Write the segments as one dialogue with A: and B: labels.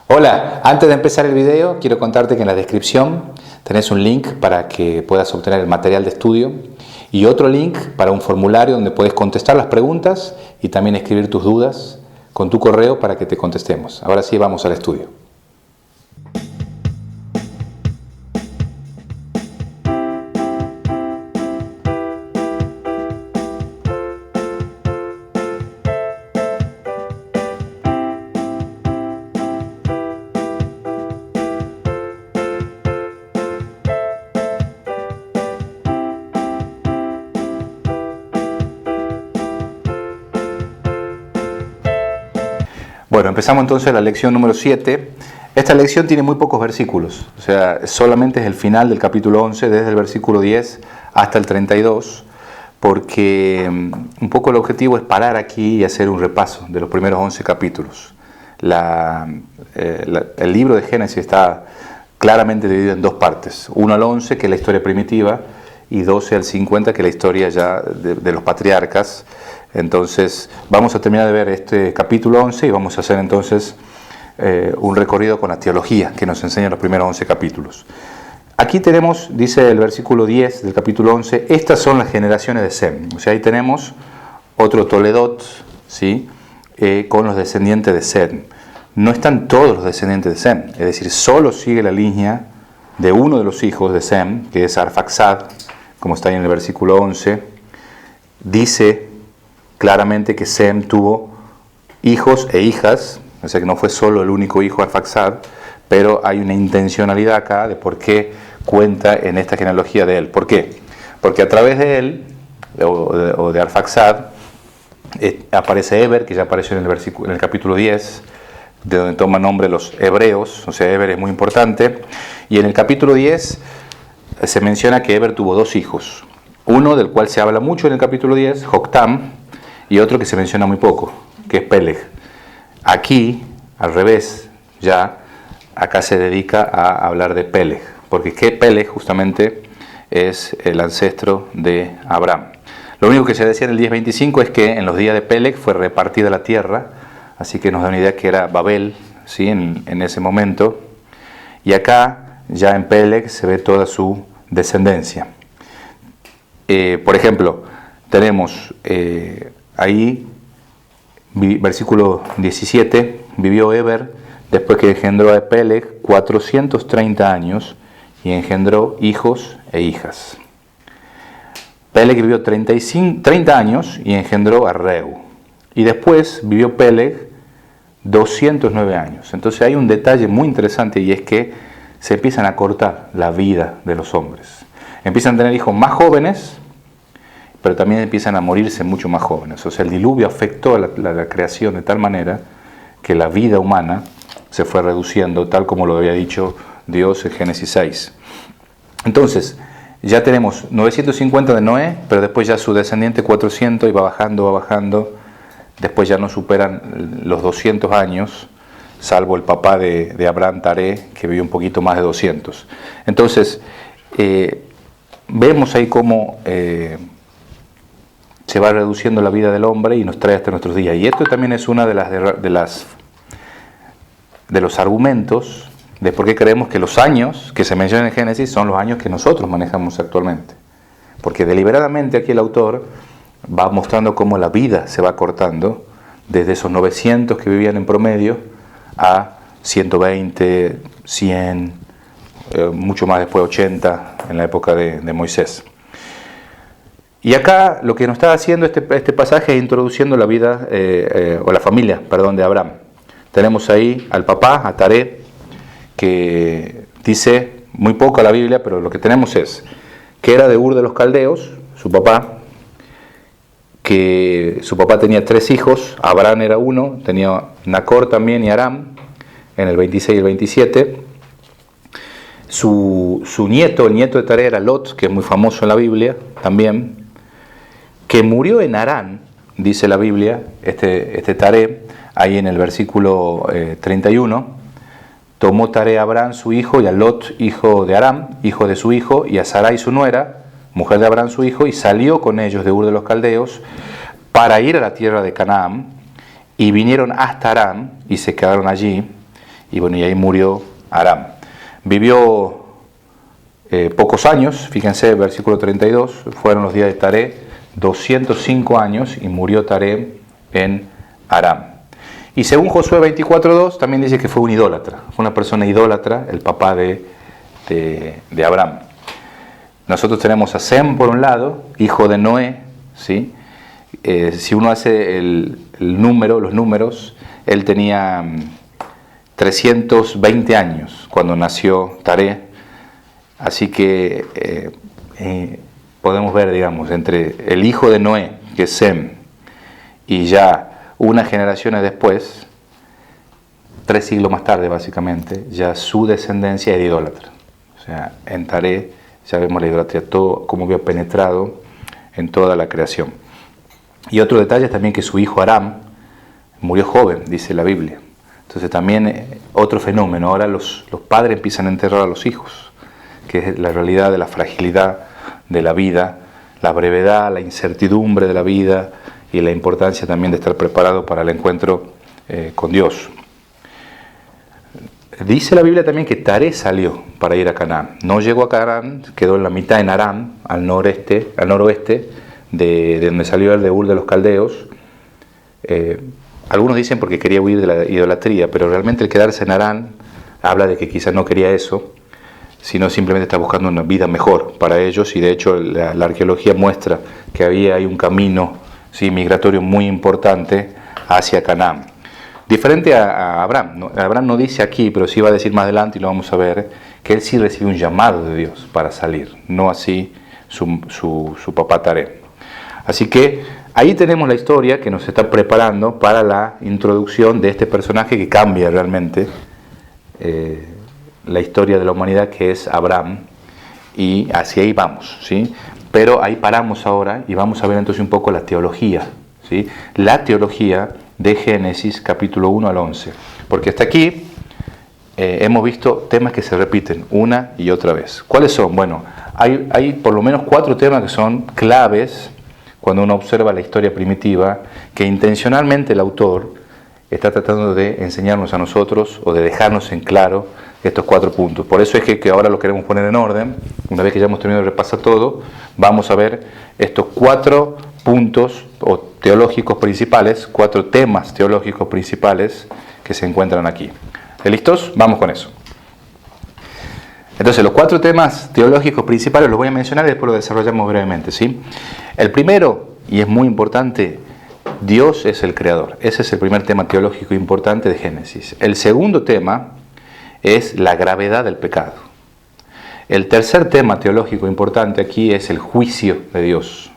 A: Hola, antes de empezar el video quiero contarte que en la descripción tenés un link para que puedas obtener el material de estudio y otro link para un formulario donde puedes contestar las preguntas y también escribir tus dudas con tu correo para que te contestemos. Ahora sí, vamos al estudio. Bueno, empezamos entonces la lección número 7. Esta lección tiene muy pocos versículos, o sea, solamente es el final del capítulo 11, desde el versículo 10 hasta el 32, porque un poco el objetivo es parar aquí y hacer un repaso de los primeros 11 capítulos. El libro de Génesis está claramente dividido en dos partes, 1 al 11, que es la historia primitiva, y 12 al 50, que es la historia ya de los patriarcas. Entonces vamos a terminar de ver este capítulo 11 y vamos a hacer entonces un recorrido con la teología que nos enseña los primeros 11 capítulos. Aquí tenemos, dice el versículo 10 del capítulo 11, estas son las generaciones de Sem. O sea, ahí tenemos otro Toledot, ¿sí? Con los descendientes de Sem. No están todos los descendientes de Sem, es decir, solo sigue la línea de uno de los hijos de Sem, que es Arfaxad, como está ahí en el versículo 11. Dice claramente que Sem tuvo hijos e hijas, o sea que no fue solo el único hijo Arfaxad, pero hay una intencionalidad acá de por qué cuenta en esta genealogía de él. ¿Por qué? Porque a través de él, o de Arfaxad, aparece Eber, que ya apareció en el capítulo 10, de donde toma nombre los hebreos, o sea, Eber es muy importante, y en el capítulo 10 se menciona que Eber tuvo dos hijos, uno del cual se habla mucho en el capítulo 10, Joktam, y otro que se menciona muy poco, que es Peleg. Aquí, al revés, ya acá se dedica a hablar de Peleg, porque Peleg justamente es el ancestro de Abraham. Lo único que se decía en el 10:25 es que en los días de Peleg fue repartida la tierra, así que nos da una idea que era Babel, ¿sí? en ese momento, y acá ya en Peleg se ve toda su descendencia. Por ejemplo, tenemos ahí, versículo 17, vivió Eber después que engendró a Peleg 430 años y engendró hijos e hijas. Peleg vivió 30 años y engendró a Reu. Y después vivió Peleg 209 años. Entonces hay un detalle muy interesante y es que se empiezan a cortar la vida de los hombres. Empiezan a tener hijos más jóvenes, pero también empiezan a morirse mucho más jóvenes. O sea, el diluvio afectó a la creación de tal manera que la vida humana se fue reduciendo, tal como lo había dicho Dios en Génesis 6. Entonces, ya tenemos 950 de Noé, pero después ya su descendiente 400 y va bajando. Después ya no superan los 200 años, salvo el papá de Abraham, Taré, que vivió un poquito más de 200. Entonces, vemos ahí cómo se va reduciendo la vida del hombre y nos trae hasta nuestros días. Y esto también es uno de los argumentos de por qué creemos que los años que se mencionan en Génesis son los años que nosotros manejamos actualmente. Porque deliberadamente aquí el autor va mostrando cómo la vida se va cortando desde esos 900 que vivían en promedio a 120, 100, mucho más después 80 en la época de Moisés. Y acá lo que nos está haciendo este pasaje es introduciendo la vida, o la familia, de Abraham. Tenemos ahí al papá, a Taré, que dice muy poco a la Biblia, pero lo que tenemos es que era de Ur de los Caldeos, su papá, que su papá tenía 3 hijos, Abraham era uno, tenía Nacor también y Aram, en el 26 y el 27. Su nieto, el nieto de Taré, era Lot, que es muy famoso en la Biblia también, que murió en Harán, dice la Biblia, este Taré, ahí en el versículo 31, tomó Taré a Abraham su hijo y a Lot, hijo de Aram, hijo de su hijo, y a Sarai su nuera, mujer de Abraham su hijo, y salió con ellos de Ur de los Caldeos para ir a la tierra de Canaán, y vinieron hasta Harán y se quedaron allí. y bueno, y ahí murió Aram. Vivió pocos años, fíjense, versículo 32, fueron los días de Taré, 205 años, y murió Taré en Aram. Y según Josué 24:2, también dice que fue un idólatra, fue una persona idólatra, el papá de Abraham. Nosotros tenemos a Sem por un lado, hijo de Noé, ¿sí? Si uno hace los números, él tenía 320 años cuando nació Taré, así que podemos ver, digamos, entre el hijo de Noé, que es Sem, y ya unas generaciones después, 3 siglos más tarde básicamente, ya su descendencia era idólatra. O sea, en Taré ya vemos la idolatría, todo como había penetrado en toda la creación. Y otro detalle es también que su hijo Aram murió joven, dice la Biblia. Entonces también otro fenómeno, ahora los padres empiezan a enterrar a los hijos, que es la realidad de la fragilidad de la vida, la brevedad, la incertidumbre de la vida y la importancia también de estar preparado para el encuentro con Dios. Dice la Biblia también que Taré salió para ir a Canaán. No llegó a Canaán, quedó en la mitad en Aram, al noroeste de donde salió el de Ur de los Caldeos. Algunos dicen porque quería huir de la idolatría, pero realmente el quedarse en Aram habla de que quizás no quería eso, sino simplemente está buscando una vida mejor para ellos, y de hecho la arqueología muestra que había ahí un camino, sí, migratorio muy importante hacia Canaán. Diferente a Abraham, ¿no? Abraham no dice aquí, pero sí va a decir más adelante, y lo vamos a ver, que él sí recibió un llamado de Dios para salir, no así su papá Taré. Así que ahí tenemos la historia que nos está preparando para la introducción de este personaje que cambia realmente la historia de la humanidad, que es Abraham, y hacia ahí vamos, ¿sí? Pero ahí paramos ahora y vamos a ver entonces un poco la teología, ¿sí? La teología de Génesis capítulo 1 al 11, porque hasta aquí hemos visto temas que se repiten una y otra vez. ¿Cuáles son? Bueno, hay por lo menos 4 temas que son claves cuando uno observa la historia primitiva, que intencionalmente el autor está tratando de enseñarnos a nosotros o de dejarnos en claro estos 4 puntos. Por eso es que ahora lo queremos poner en orden. Una vez que ya hemos terminado de repasar todo, vamos a ver estos 4 puntos o teológicos principales, 4 temas teológicos principales que se encuentran aquí. ¿Listos? Vamos con eso. Entonces, los 4 temas teológicos principales los voy a mencionar y después los desarrollamos brevemente, ¿sí? El primero, y es muy importante, Dios es el creador. Ese es el primer tema teológico importante de Génesis. El segundo tema es la gravedad del pecado. El tercer tema teológico importante aquí es el juicio de Dios.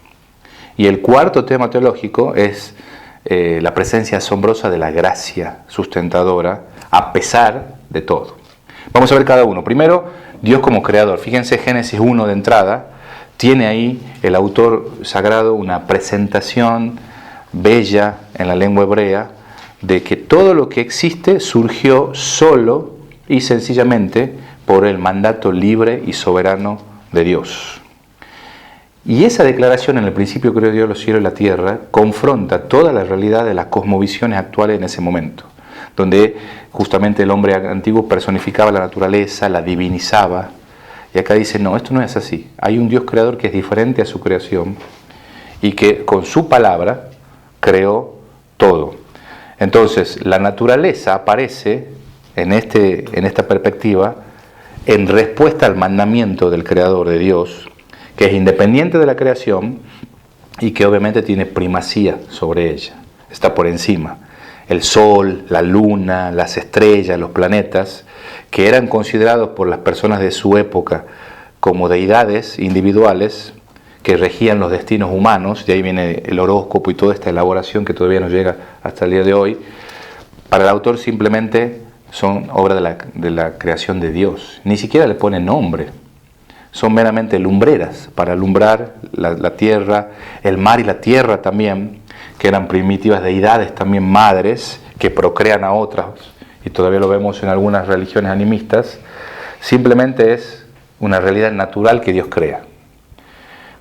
A: Y el cuarto tema teológico es la presencia asombrosa de la gracia sustentadora a pesar de todo. Vamos a ver cada uno. Primero, Dios como creador. Fíjense, Génesis 1 de entrada, tiene ahí el autor sagrado una presentación bella en la lengua hebrea de que todo lo que existe surgió solo y sencillamente por el mandato libre y soberano de Dios. Y esa declaración, en el principio creó Dios los cielos y la tierra, confronta toda la realidad de las cosmovisiones actuales en ese momento, donde justamente el hombre antiguo personificaba la naturaleza, la divinizaba, y acá dice, no, esto no es así. Hay un Dios creador que es diferente a su creación y que con su palabra creó todo. Entonces, la naturaleza aparece en esta perspectiva en respuesta al mandamiento del creador de Dios, que es independiente de la creación y que obviamente tiene primacía sobre ella, está por encima. El sol, la luna, las estrellas, los planetas, que eran considerados por las personas de su época como deidades individuales que regían los destinos humanos, de ahí viene el horóscopo y toda esta elaboración que todavía nos llega hasta el día de hoy, para el autor simplemente son obra de la creación de Dios. Ni siquiera le pone nombre. Son meramente lumbreras para alumbrar la tierra, el mar y la tierra también, que eran primitivas deidades también madres, que procrean a otras, y todavía lo vemos en algunas religiones animistas. Simplemente es una realidad natural que Dios crea.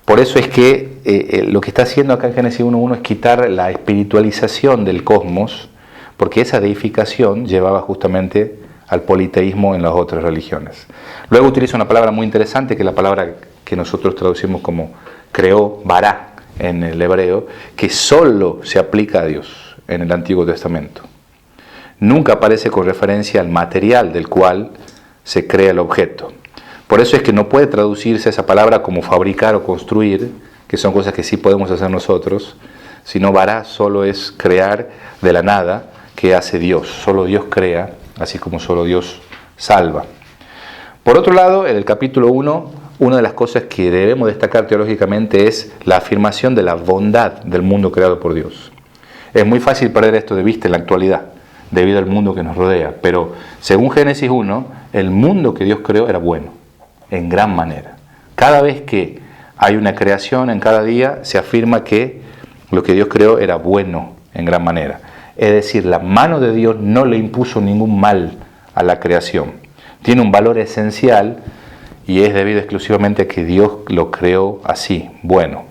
A: Por eso es que lo que está haciendo acá en Génesis 1.1 es quitar la espiritualización del cosmos, porque esa deificación llevaba justamente al politeísmo en las otras religiones. Luego utiliza una palabra muy interesante, que es la palabra que nosotros traducimos como creó, bará, en el hebreo, que solo se aplica a Dios en el Antiguo Testamento. Nunca aparece con referencia al material del cual se crea el objeto. Por eso es que no puede traducirse esa palabra como fabricar o construir, que son cosas que sí podemos hacer nosotros, sino bará solo es crear de la nada, que hace Dios. Solo Dios crea, así como solo Dios salva. Por otro lado, en el capítulo 1, una de las cosas que debemos destacar teológicamente es la afirmación de la bondad del mundo creado por Dios. Es muy fácil perder esto de vista en la actualidad, debido al mundo que nos rodea, pero según Génesis 1, el mundo que Dios creó era bueno, en gran manera. Cada vez que hay una creación en cada día, se afirma que lo que Dios creó era bueno, en gran manera. Es decir, la mano de Dios no le impuso ningún mal a la creación. Tiene un valor esencial y es debido exclusivamente a que Dios lo creó así, bueno.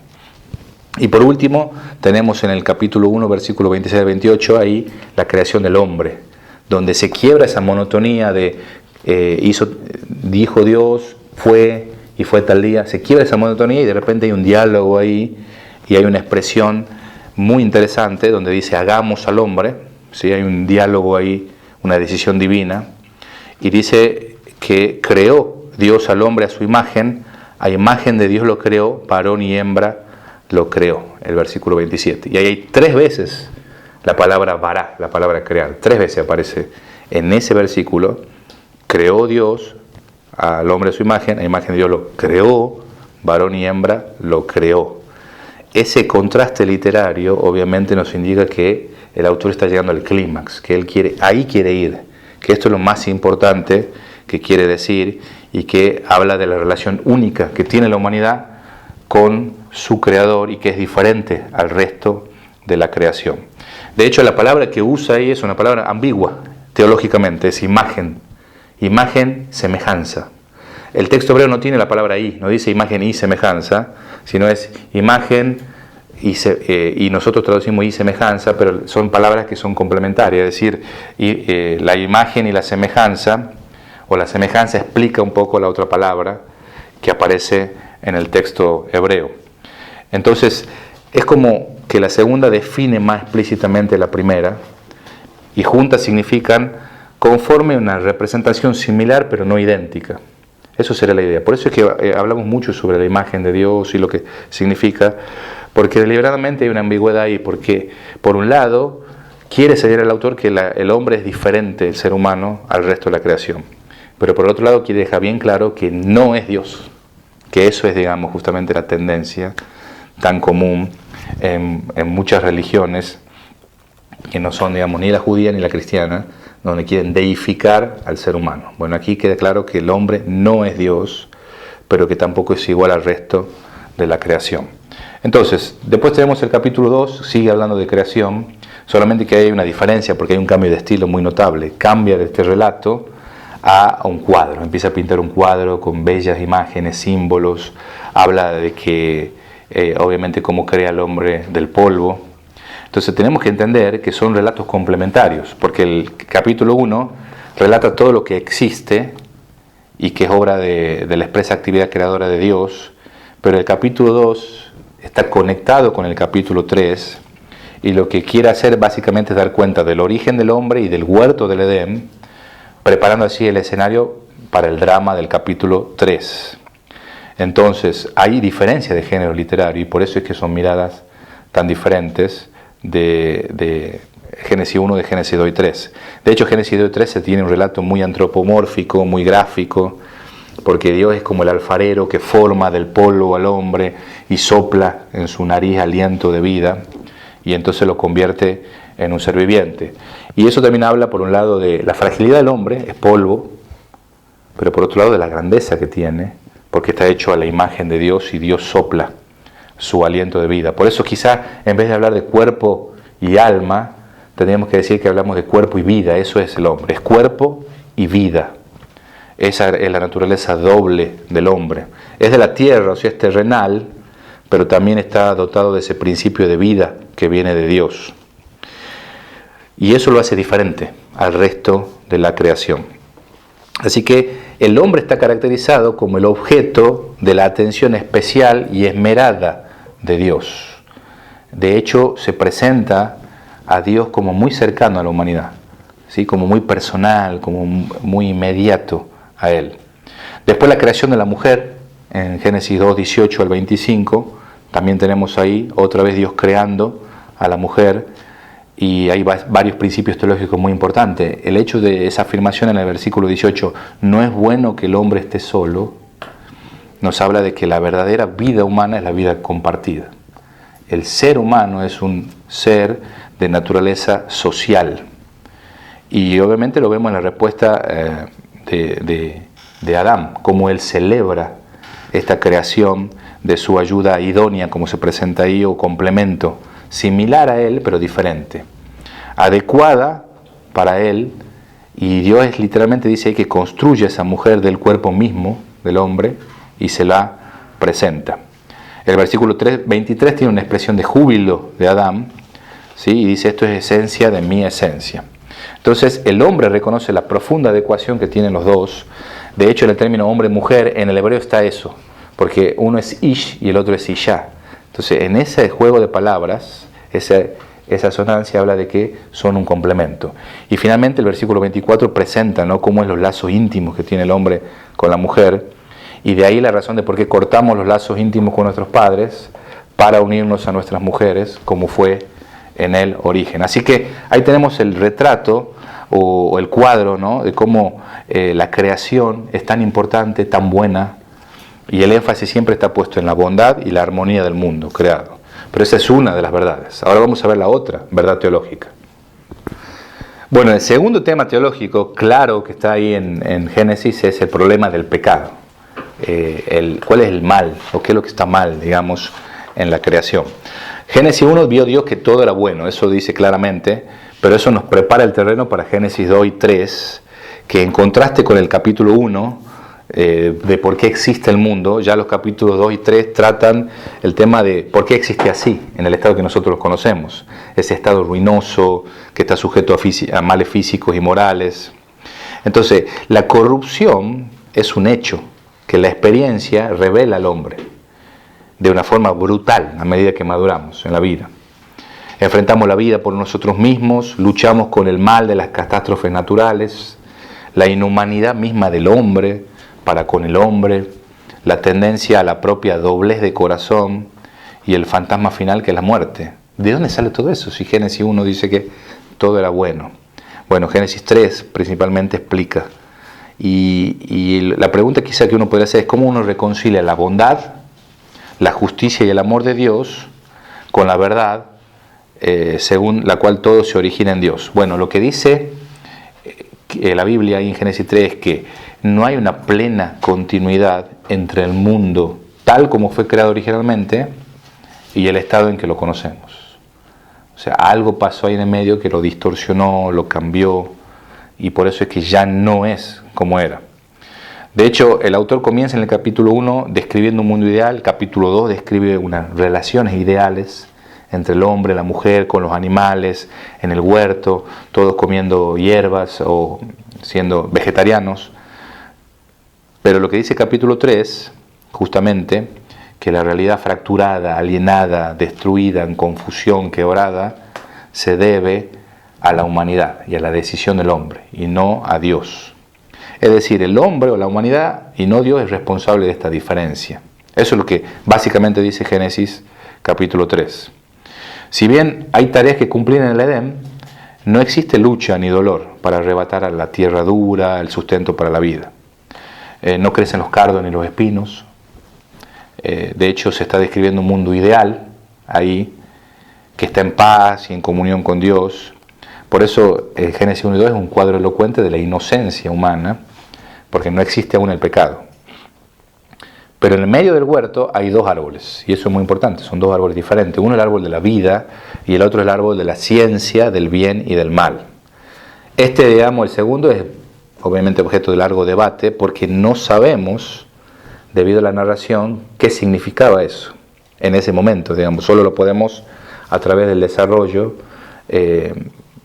A: Y por último, tenemos en el capítulo 1, versículo 26 al 28, ahí la creación del hombre, donde se quiebra esa monotonía de dijo Dios, fue y fue tal día. Se quiebra esa monotonía y de repente hay un diálogo ahí y hay una expresión muy interesante donde dice hagamos al hombre, ¿sí? Hay un diálogo ahí, una decisión divina, y dice que creó Dios al hombre a su imagen, a imagen de Dios lo creó, varón y hembra lo creó, el versículo 27. Y ahí hay 3 veces la palabra vará, la palabra crear, 3 veces aparece en ese versículo. Creó Dios al hombre a su imagen, a imagen de Dios lo creó, varón y hembra lo creó. Ese contraste literario obviamente nos indica que el autor está llegando al clímax, que él quiere ir, que esto es lo más importante que quiere decir y que habla de la relación única que tiene la humanidad con su creador y que es diferente al resto de la creación. De hecho, la palabra que usa ahí es una palabra ambigua teológicamente, es imagen, semejanza. El texto hebreo no tiene la palabra y, no dice imagen y semejanza, sino es imagen y nosotros traducimos y semejanza, pero son palabras que son complementarias, es decir, la imagen y la semejanza, o la semejanza explica un poco la otra palabra que aparece en el texto hebreo. Entonces, es como que la segunda define más explícitamente la primera, y juntas significan conforme a una representación similar pero no idéntica. Eso sería la idea. Por eso es que hablamos mucho sobre la imagen de Dios y lo que significa, porque deliberadamente hay una ambigüedad ahí, porque por un lado quiere señalar el autor que el hombre es diferente, el ser humano, al resto de la creación, pero por otro lado quiere dejar bien claro que no es Dios, que eso es, digamos, justamente la tendencia tan común en muchas religiones que no son, digamos, ni la judía ni la cristiana, donde quieren deificar al ser humano. Bueno, aquí queda claro que el hombre no es Dios, pero que tampoco es igual al resto de la creación. Entonces, después tenemos el capítulo 2, sigue hablando de creación, solamente que hay una diferencia porque hay un cambio de estilo muy notable. Cambia de este relato a un cuadro, empieza a pintar un cuadro con bellas imágenes, símbolos, habla de que, obviamente, cómo crea el hombre del polvo. Entonces tenemos que entender que son relatos complementarios, porque el capítulo 1 relata todo lo que existe y que es obra de la expresa actividad creadora de Dios, pero el capítulo 2 está conectado con el capítulo 3 y lo que quiere hacer básicamente es dar cuenta del origen del hombre y del huerto del Edén, preparando así el escenario para el drama del capítulo 3. Entonces hay diferencia de género literario y por eso es que son miradas tan diferentes de Génesis 1, de Génesis 2 y 3. De hecho, Génesis 2 y 3 se tiene un relato muy antropomórfico, muy gráfico, porque Dios es como el alfarero que forma del polvo al hombre y sopla en su nariz aliento de vida, y entonces lo convierte en un ser viviente. Y eso también habla, por un lado, de la fragilidad del hombre, es polvo, pero por otro lado de la grandeza que tiene, porque está hecho a la imagen de Dios y Dios sopla su aliento de vida. Por eso quizá en vez de hablar de cuerpo y alma, tendríamos que decir que hablamos de cuerpo y vida. Eso es el hombre, es cuerpo y vida. Esa es la naturaleza doble del hombre. Es de la tierra, o sea, es terrenal, pero también está dotado de ese principio de vida que viene de Dios. Y eso lo hace diferente al resto de la creación. Así que el hombre está caracterizado como el objeto de la atención especial y esmerada de Dios. De hecho, se presenta a Dios como muy cercano a la humanidad, ¿sí? Como muy personal, como muy inmediato a Él. Después la creación de la mujer, en Génesis 2, 18 al 25, también tenemos ahí otra vez Dios creando a la mujer, y hay varios principios teológicos muy importantes. El hecho de esa afirmación en el versículo 18, no es bueno que el hombre esté solo, nos habla de que la verdadera vida humana es la vida compartida. El ser humano es un ser de naturaleza social. Y obviamente lo vemos en la respuesta de Adán, cómo él celebra esta creación de su ayuda idónea, como se presenta ahí, o complemento, similar a él, pero diferente, adecuada para él, y Dios literalmente dice que construye a esa mujer del cuerpo mismo del hombre y se la presenta. El versículo 23 tiene una expresión de júbilo de Adán, ¿sí? Y dice, esto es esencia de mi esencia. Entonces el hombre reconoce la profunda adecuación que tienen los dos. De hecho, en el término hombre-mujer, en el hebreo está eso, porque uno es ish y el otro es isha. Entonces, en ese juego de palabras, esa asonancia habla de que son un complemento. Y finalmente el versículo 24 presenta, ¿no?, cómo es los lazos íntimos que tiene el hombre con la mujer, y de ahí la razón de por qué cortamos los lazos íntimos con nuestros padres para unirnos a nuestras mujeres, como fue en el origen. Así que ahí tenemos el retrato o el cuadro, ¿no?, de cómo la creación es tan importante, tan buena, y el énfasis siempre está puesto en la bondad y la armonía del mundo creado. Pero esa es una de las verdades. Ahora vamos a ver la otra verdad teológica. Bueno, el segundo tema teológico, claro, que está ahí en Génesis, es el problema del pecado. ¿Cuál es el mal? ¿O qué es lo que está mal, digamos, en la creación? Génesis 1 vio Dios que todo era bueno, eso dice claramente, pero eso nos prepara el terreno para Génesis 2 y 3, que en contraste con el capítulo 1, de por qué existe el mundo, ya los capítulos 2 y 3 tratan el tema de por qué existe así, en el estado que nosotros conocemos, ese estado ruinoso que está sujeto a males físicos y morales. Entonces, la corrupción es un hecho que la experiencia revela al hombre de una forma brutal a medida que maduramos en la vida. Enfrentamos la vida por nosotros mismos, luchamos con el mal de las catástrofes naturales, la inhumanidad misma del hombre para con el hombre, la tendencia a la propia doblez de corazón y el fantasma final que es la muerte. ¿De dónde sale todo eso? Si Génesis 1 dice que todo era bueno. Bueno, Génesis 3 principalmente explica. Y la pregunta quizá que uno podría hacer es cómo uno reconcilia la bondad, la justicia y el amor de Dios con la verdad, según la cual todo se origina en Dios. Bueno, lo que dice la Biblia en Génesis 3 es que no hay una plena continuidad entre el mundo tal como fue creado originalmente y el estado en que lo conocemos. O sea, algo pasó ahí en el medio que lo distorsionó, lo cambió, y por eso es que ya no es como era. De hecho, el autor comienza en el capítulo 1 describiendo un mundo ideal, el capítulo 2 describe unas relaciones ideales entre el hombre, la mujer, con los animales, en el huerto, todos comiendo hierbas o siendo vegetarianos. Pero lo que dice el capítulo 3, justamente, que la realidad fracturada, alienada, destruida, en confusión, quebrada, se debe a la humanidad y a la decisión del hombre, y no a Dios. Es decir, el hombre o la humanidad y no Dios es responsable de esta diferencia. Eso es lo que básicamente dice Génesis capítulo 3. Si bien hay tareas que cumplir en el Edén, no existe lucha ni dolor para arrebatar a la tierra dura el sustento para la vida. No crecen los cardos ni los espinos. De hecho, se está describiendo un mundo ideal ahí, que está en paz y en comunión con Dios. Por eso Génesis 1 y 2 es un cuadro elocuente de la inocencia humana, porque no existe aún el pecado. Pero en el medio del huerto hay dos árboles, y eso es muy importante, son dos árboles diferentes. Uno es el árbol de la vida y el otro es el árbol de la ciencia, del bien y del mal. El segundo es obviamente objeto de largo debate, porque no sabemos, debido a la narración, qué significaba eso en ese momento, digamos. Solo lo podemos, a través del desarrollo,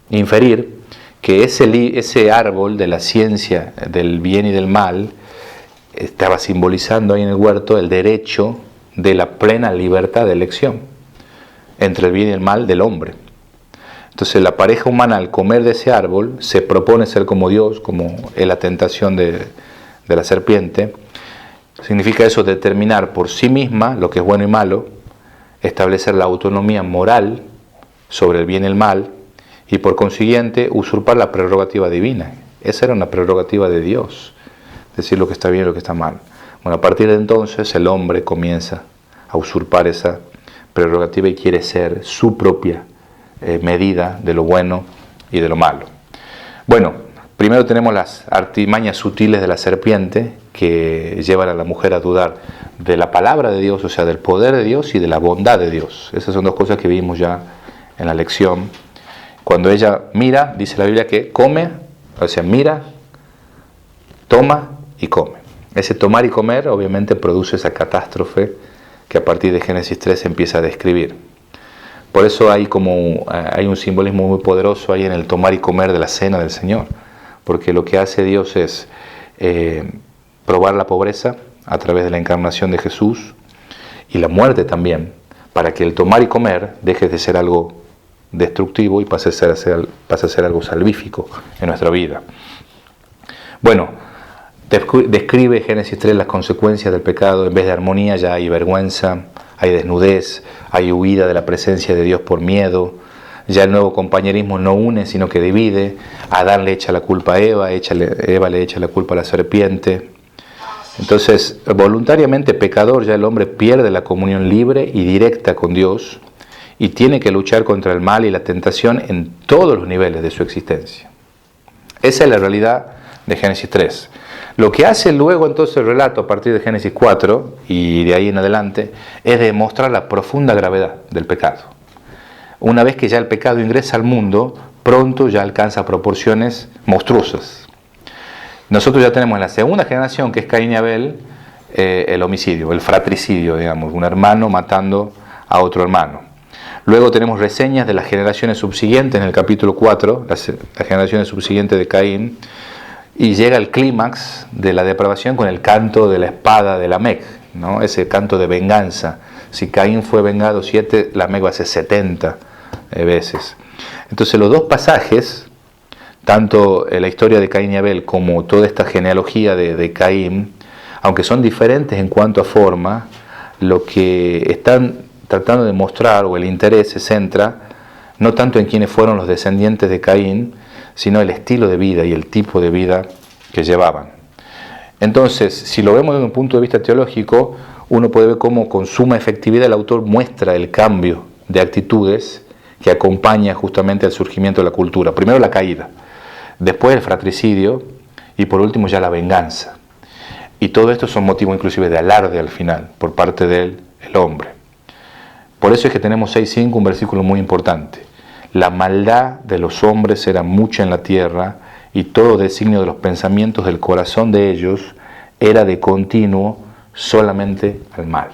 A: inferir que ese árbol de la ciencia del bien y del mal estaba simbolizando ahí en el huerto el derecho de la plena libertad de elección entre el bien y el mal del hombre. Entonces la pareja humana, al comer de ese árbol, se propone ser como Dios, como es la tentación de la serpiente. Significa eso determinar por sí misma lo que es bueno y malo, establecer la autonomía moral sobre el bien y el mal, y por consiguiente usurpar la prerrogativa divina. Esa era una prerrogativa de Dios, decir lo que está bien y lo que está mal. Bueno, a partir de entonces el hombre comienza a usurpar esa prerrogativa y quiere ser su propia medida de lo bueno y de lo malo. Bueno, primero tenemos las artimañas sutiles de la serpiente que llevan a la mujer a dudar de la palabra de Dios, o sea, del poder de Dios y de la bondad de Dios. Esas son dos cosas que vimos ya en la lección. Cuando ella mira, dice la Biblia que come, o sea, mira, toma y come. Ese tomar y comer obviamente produce esa catástrofe que a partir de Génesis 3 empieza a describir. Por eso hay un simbolismo muy poderoso ahí en el tomar y comer de la cena del Señor, porque lo que hace Dios es probar la pobreza a través de la encarnación de Jesús y la muerte también, para que el tomar y comer deje de ser algo destructivo y pase a ser algo salvífico en nuestra vida. Bueno, describe Génesis 3 las consecuencias del pecado. En vez de armonía ya hay vergüenza, hay desnudez, hay huida de la presencia de Dios por miedo. Ya el nuevo compañerismo no une, sino que divide. Adán le echa la culpa a Eva, Eva le echa la culpa a la serpiente. Entonces, voluntariamente pecador, ya el hombre pierde la comunión libre y directa con Dios y tiene que luchar contra el mal y la tentación en todos los niveles de su existencia. Esa es la realidad de Génesis 3. Lo que hace luego entonces el relato a partir de Génesis 4 y de ahí en adelante es demostrar la profunda gravedad del pecado. Una vez que ya el pecado ingresa al mundo, pronto ya alcanza proporciones monstruosas. Nosotros ya tenemos en la segunda generación, que es Caín y Abel, el homicidio, el fratricidio, digamos, un hermano matando a otro hermano. Luego tenemos reseñas de las generaciones subsiguientes en el capítulo 4, las generaciones subsiguientes de Caín, y llega el clímax de la depravación con el canto de la espada de Lamec, ¿no? Ese canto de venganza. Si Caín fue vengado 7, Lamec va a ser 70 veces. Entonces los dos pasajes, tanto la historia de Caín y Abel como toda esta genealogía de Caín, aunque son diferentes en cuanto a forma, lo que están tratando de mostrar, o el interés se centra, no tanto en quiénes fueron los descendientes de Caín, sino el estilo de vida y el tipo de vida que llevaban. Entonces, si lo vemos desde un punto de vista teológico, uno puede ver cómo con suma efectividad el autor muestra el cambio de actitudes que acompaña justamente al surgimiento de la cultura. Primero la caída, después el fratricidio y por último ya la venganza. Y todo esto son motivos inclusive de alarde al final por parte del hombre. Por eso es que tenemos 6.5, un versículo muy importante. La maldad de los hombres era mucha en la tierra, y todo designio de los pensamientos del corazón de ellos era de continuo solamente al mal.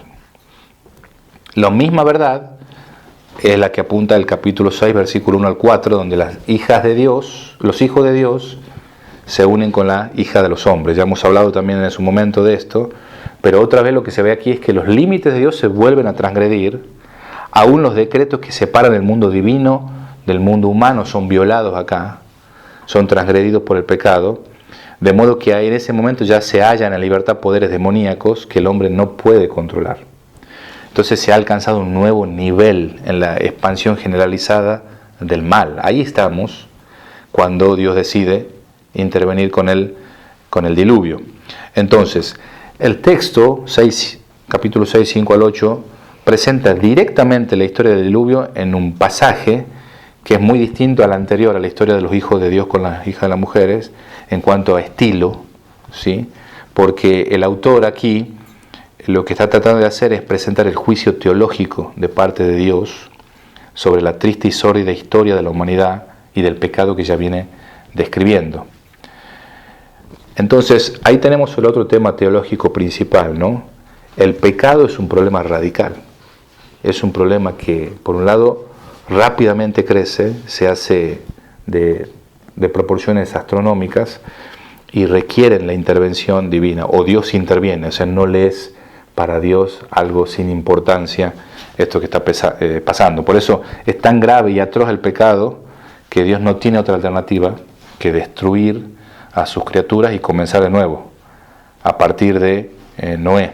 A: La misma verdad es la que apunta el capítulo 6, versículo 1 al 4, donde las hijas de Dios, los hijos de Dios, se unen con la hija de los hombres. Ya hemos hablado también en su momento de esto, pero otra vez lo que se ve aquí es que los límites de Dios se vuelven a transgredir, aún los decretos que separan el mundo divino del mundo humano son violados acá, son transgredidos por el pecado, de modo que en ese momento ya se hallan en libertad poderes demoníacos que el hombre no puede controlar. Entonces se ha alcanzado un nuevo nivel en la expansión generalizada del mal. Ahí estamos cuando Dios decide intervenir con el diluvio. Entonces, el texto, capítulo 6, 5 al 8, presenta directamente la historia del diluvio en un pasaje que es muy distinto al anterior, a la historia de los hijos de Dios con las hijas de las mujeres, en cuanto a estilo, ¿sí? Porque el autor aquí lo que está tratando de hacer es presentar el juicio teológico de parte de Dios sobre la triste y sórdida historia de la humanidad y del pecado que ya viene describiendo. Entonces, ahí tenemos el otro tema teológico principal, ¿no? El pecado es un problema radical. Es un problema que, por un lado, rápidamente crece, se hace de de proporciones astronómicas y requieren la intervención divina, o Dios interviene, o sea, no le es para Dios algo sin importancia esto que está pasando. Por eso es tan grave y atroz el pecado que Dios no tiene otra alternativa que destruir a sus criaturas y comenzar de nuevo, a partir de Noé.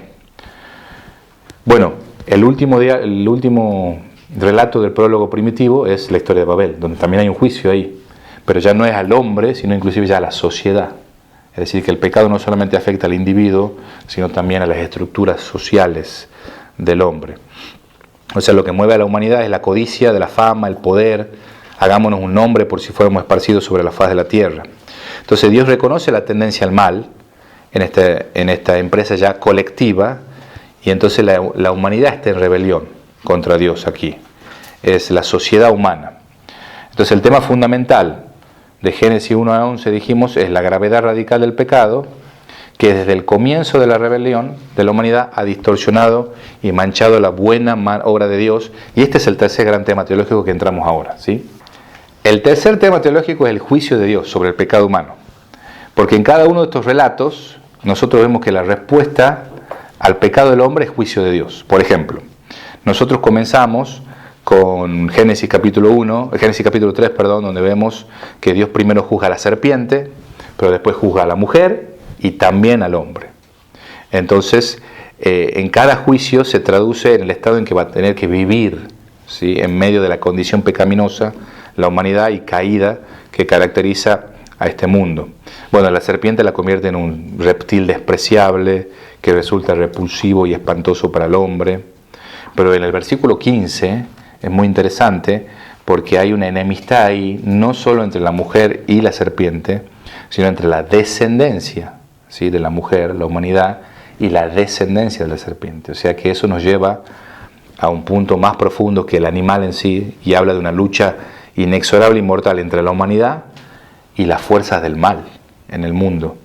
A: Bueno, el último relato del prólogo primitivo es la historia de Babel, donde también hay un juicio ahí, pero ya no es al hombre, sino inclusive ya a la sociedad. Es decir, que el pecado no solamente afecta al individuo, sino también a las estructuras sociales del hombre. O sea, lo que mueve a la humanidad es la codicia de la fama, el poder. Hagámonos un nombre por si fuéramos esparcidos sobre la faz de la tierra. Entonces Dios reconoce la tendencia al mal en esta empresa ya colectiva, y entonces la humanidad está en rebelión contra Dios aquí. Es la sociedad humana. Entonces el tema fundamental de Génesis 1 a 11, dijimos, es la gravedad radical del pecado, que desde el comienzo de la rebelión de la humanidad ha distorsionado y manchado la buena obra de Dios. Y este es el tercer gran tema teológico que entramos ahora, ¿sí? El tercer tema teológico es el juicio de Dios sobre el pecado humano. Porque en cada uno de estos relatos nosotros vemos que la respuesta al pecado del hombre es juicio de Dios. Por ejemplo, nosotros comenzamos con Génesis capítulo 3, donde vemos que Dios primero juzga a la serpiente, pero después juzga a la mujer y también al hombre. Entonces, en cada juicio se traduce en el estado en que va a tener que vivir, ¿sí?, en medio de la condición pecaminosa, la humanidad y caída que caracteriza a este mundo. Bueno, la serpiente la convierte en un reptil despreciable que resulta repulsivo y espantoso para el hombre. Pero en el versículo 15 es muy interesante porque hay una enemistad ahí, no solo entre la mujer y la serpiente, sino entre la descendencia, ¿sí?, de la mujer, la humanidad, y la descendencia de la serpiente. O sea que eso nos lleva a un punto más profundo que el animal en sí, y habla de una lucha inexorable y mortal entre la humanidad y las fuerzas del mal en el mundo,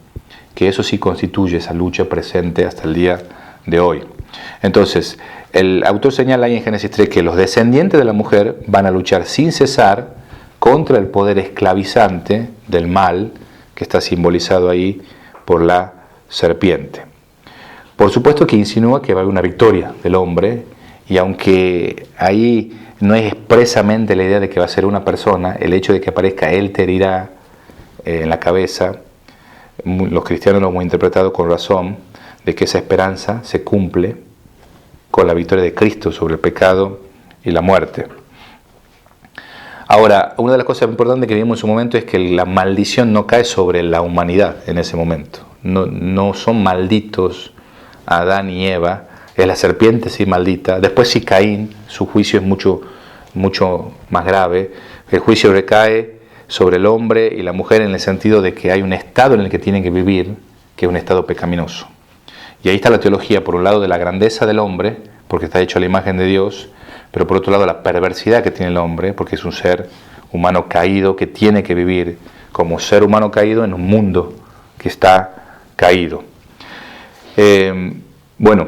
A: que eso sí constituye esa lucha presente hasta el día de hoy. Entonces, el autor señala ahí en Génesis 3 que los descendientes de la mujer van a luchar sin cesar contra el poder esclavizante del mal, que está simbolizado ahí por la serpiente. Por supuesto que insinúa que va a haber una victoria del hombre, y aunque ahí no es expresamente la idea de que va a ser una persona, el hecho de que aparezca él te herirá en la cabeza, los cristianos lo hemos interpretado con razón, de que esa esperanza se cumple con la victoria de Cristo sobre el pecado y la muerte. Ahora, una de las cosas importantes que vimos en su momento es que la maldición no cae sobre la humanidad en ese momento. No son malditos Adán y Eva, es la serpiente sí maldita. Después sí Caín, su juicio es mucho más grave. El juicio recae sobre el hombre y la mujer en el sentido de que hay un estado en el que tienen que vivir, que es un estado pecaminoso. Y ahí está la teología, por un lado de la grandeza del hombre, porque está hecho a la imagen de Dios, pero por otro lado la perversidad que tiene el hombre, porque es un ser humano caído que tiene que vivir como ser humano caído en un mundo que está caído. Bueno,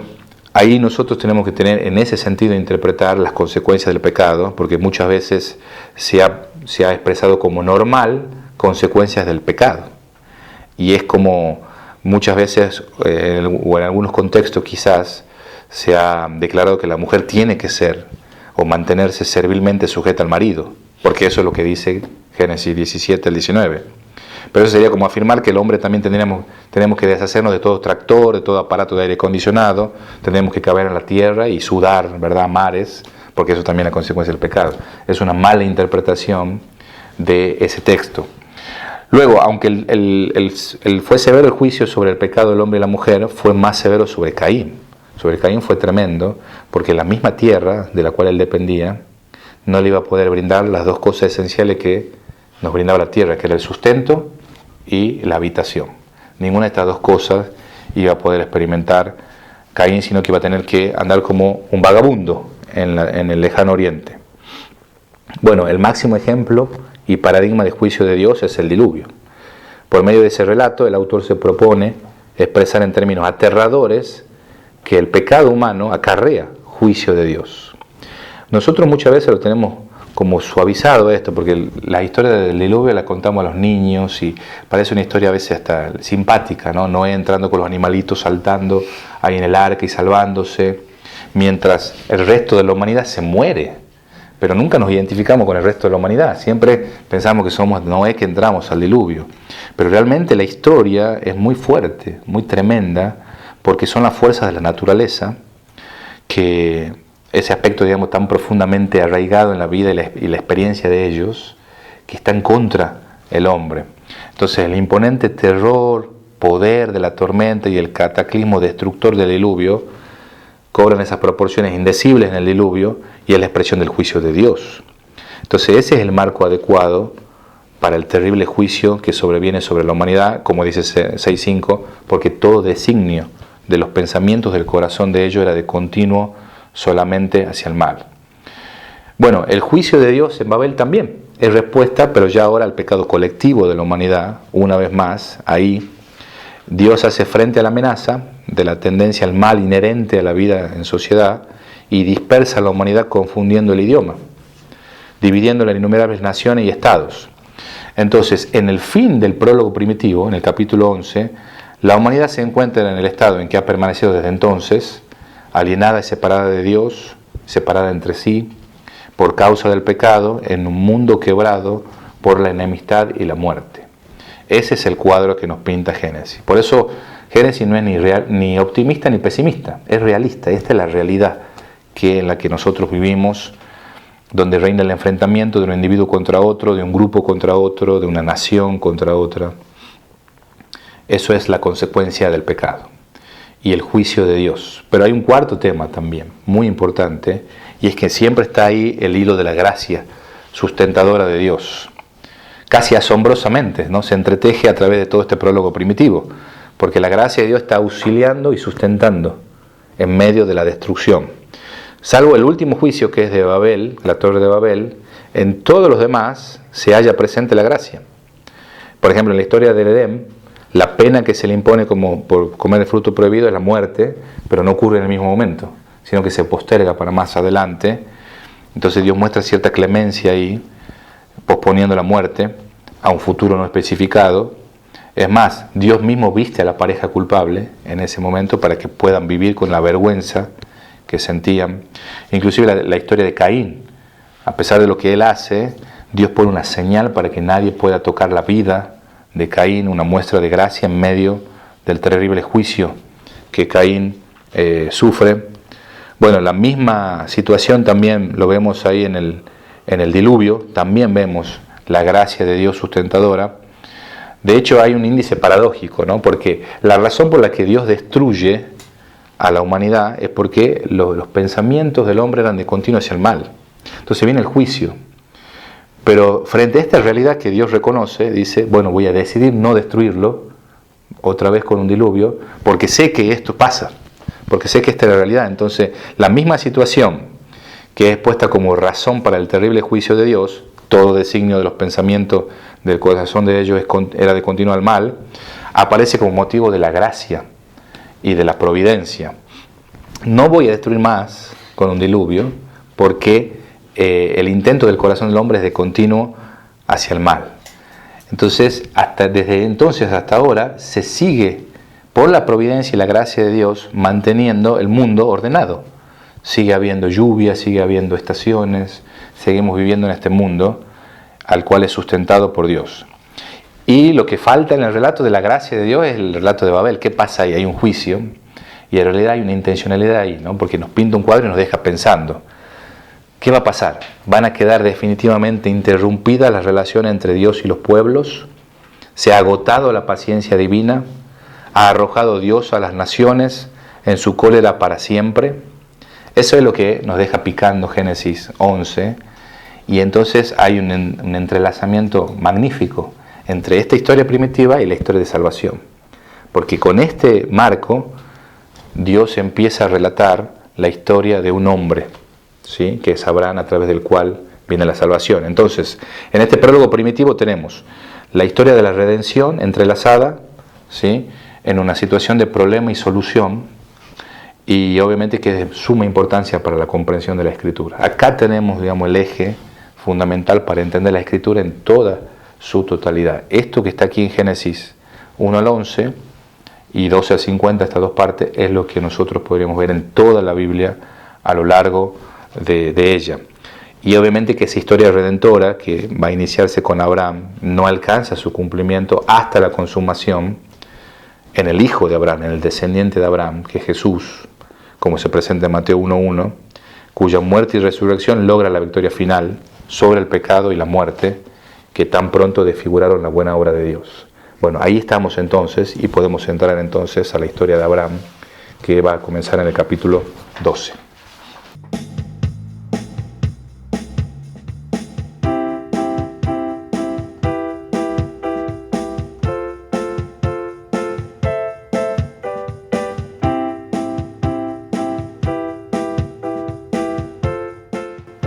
A: ahí nosotros tenemos que tener en ese sentido interpretar las consecuencias del pecado, porque muchas veces se ha expresado como normal consecuencias del pecado. Y es como muchas veces, o en algunos contextos quizás, se ha declarado que la mujer tiene que ser o mantenerse servilmente sujeta al marido, porque eso es lo que dice Génesis 17 al 19. Pero eso sería como afirmar que el hombre también tenemos que deshacernos de todo tractor, de todo aparato de aire acondicionado, tenemos que caber en la tierra y sudar, ¿verdad?, mares, porque eso también es la consecuencia del pecado. Es una mala interpretación de ese texto. Luego, aunque fue severo el juicio sobre el pecado del hombre y la mujer, fue más severo sobre Caín. Sobre Caín fue tremendo, porque la misma tierra de la cual él dependía no le iba a poder brindar las dos cosas esenciales que nos brindaba la tierra, que era el sustento y la habitación. Ninguna de estas dos cosas iba a poder experimentar Caín, sino que iba a tener que andar como un vagabundo en el lejano oriente. Bueno, el máximo ejemplo y paradigma de juicio de Dios es el diluvio. Por medio de ese relato, el autor se propone expresar en términos aterradores que el pecado humano acarrea juicio de Dios. Nosotros muchas veces lo tenemos como suavizado esto, porque la historia del diluvio la contamos a los niños y parece una historia a veces hasta simpática, ¿no? Noé entrando con los animalitos, saltando ahí en el arca y salvándose, mientras el resto de la humanidad se muere. Pero nunca nos identificamos con el resto de la humanidad, siempre pensamos que somos Noé que entramos al diluvio. Pero realmente la historia es muy fuerte, muy tremenda, porque son las fuerzas de la naturaleza, que ese aspecto, digamos, tan profundamente arraigado en la vida y la experiencia de ellos, que están contra el hombre. Entonces el imponente terror, poder de la tormenta y el cataclismo destructor del diluvio cobran esas proporciones indecibles en el diluvio y es la expresión del juicio de Dios. Entonces ese es el marco adecuado para el terrible juicio que sobreviene sobre la humanidad, como dice 6.5, porque todo designio de los pensamientos del corazón de ellos era de continuo solamente hacia el mal. Bueno, el juicio de Dios en Babel también es respuesta, pero ya ahora al pecado colectivo de la humanidad. Una vez más, ahí Dios hace frente a la amenaza de la tendencia al mal inherente a la vida en sociedad y dispersa a la humanidad confundiendo el idioma, dividiéndola en innumerables naciones y estados. Entonces, en el fin del prólogo primitivo, en el capítulo 11, la humanidad se encuentra en el estado en que ha permanecido desde entonces, alienada y separada de Dios, separada entre sí, por causa del pecado, en un mundo quebrado por la enemistad y la muerte. Ese es el cuadro que nos pinta Génesis. Por eso Génesis no es ni optimista ni pesimista, es realista. Esta es la realidad en la que nosotros vivimos, donde reina el enfrentamiento de un individuo contra otro, de un grupo contra otro, de una nación contra otra. Eso es la consecuencia del pecado y el juicio de Dios. Pero hay un cuarto tema también, muy importante, y es que siempre está ahí el hilo de la gracia sustentadora de Dios. Casi asombrosamente, ¿no? Se entreteje a través de todo este prólogo primitivo, porque la gracia de Dios está auxiliando y sustentando en medio de la destrucción. Salvo el último juicio, que es de Babel, la Torre de Babel, en todos los demás se halla presente la gracia. Por ejemplo, en la historia del Edén, la pena que se le impone como por comer el fruto prohibido es la muerte, pero no ocurre en el mismo momento, sino que se posterga para más adelante. Entonces Dios muestra cierta clemencia ahí, posponiendo la muerte a un futuro no especificado. Es más, Dios mismo viste a la pareja culpable en ese momento para que puedan vivir con la vergüenza que sentían. Inclusive la historia de Caín, a pesar de lo que él hace, Dios pone una señal para que nadie pueda tocar la vida de Caín, una muestra de gracia en medio del terrible juicio que Caín sufre. Bueno, la misma situación también lo vemos ahí en el diluvio, también vemos la gracia de Dios sustentadora. De hecho hay un índice paradójico, ¿no? Porque la razón por la que Dios destruye a la humanidad es porque los pensamientos del hombre eran de continuo hacia el mal. Entonces viene el juicio. Pero frente a esta realidad que Dios reconoce, dice, bueno, voy a decidir no destruirlo otra vez con un diluvio, porque sé que esto pasa, porque sé que esta es la realidad. Entonces, la misma situación que es puesta como razón para el terrible juicio de Dios, todo designio de los pensamientos del corazón de ellos era de continuo al mal, aparece como motivo de la gracia y de la providencia. No voy a destruir más con un diluvio, porque el intento del corazón del hombre es de continuo hacia el mal. Entonces, desde entonces hasta ahora, se sigue, por la providencia y la gracia de Dios, manteniendo el mundo ordenado. Sigue habiendo lluvia, sigue habiendo estaciones, seguimos viviendo en este mundo, al cual es sustentado por Dios. Y lo que falta en el relato de la gracia de Dios es el relato de Babel. ¿Qué pasa ahí? Hay un juicio, y en realidad hay una intencionalidad ahí, ¿no? Porque nos pinta un cuadro y nos deja pensando. ¿Qué va a pasar? ¿Van a quedar definitivamente interrumpidas las relaciones entre Dios y los pueblos? ¿Se ha agotado la paciencia divina? ¿Ha arrojado Dios a las naciones en su cólera para siempre? Eso es lo que nos deja picando Génesis 11. Y entonces hay un entrelazamiento magnífico entre esta historia primitiva y la historia de salvación. Porque con este marco, Dios empieza a relatar la historia de un hombre, ¿sí? Que es Abraham, a través del cual viene la salvación. Entonces, en este prólogo primitivo tenemos la historia de la redención entrelazada, ¿sí? En una situación de problema y solución, y obviamente que es de suma importancia para la comprensión de la Escritura. Acá tenemos, digamos, el eje fundamental para entender la Escritura en toda su totalidad. Esto que está aquí en Génesis 1 al 11 y 12 al 50, estas dos partes, es lo que nosotros podríamos ver en toda la Biblia a lo largo de ella. Y obviamente que esa historia redentora que va a iniciarse con Abraham no alcanza su cumplimiento hasta la consumación en el hijo de Abraham, en el descendiente de Abraham, que es Jesús, como se presenta en Mateo 1:1, cuya muerte y resurrección logra la victoria final sobre el pecado y la muerte, que tan pronto desfiguraron la buena obra de Dios. Bueno, ahí estamos entonces y podemos entrar entonces a la historia de Abraham, que va a comenzar en el capítulo 12.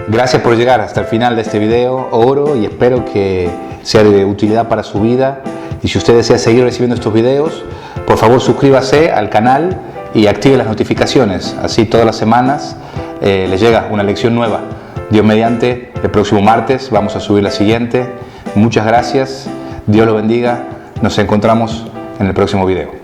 A: Gracias por llegar hasta el final de este video. Oro y espero que sea de utilidad para su vida. Y si usted desea seguir recibiendo estos videos, por favor suscríbase al canal y active las notificaciones. Así todas las semanas les llega una lección nueva. Dios mediante, el próximo martes vamos a subir la siguiente. Muchas gracias. Dios lo bendiga. Nos encontramos en el próximo video.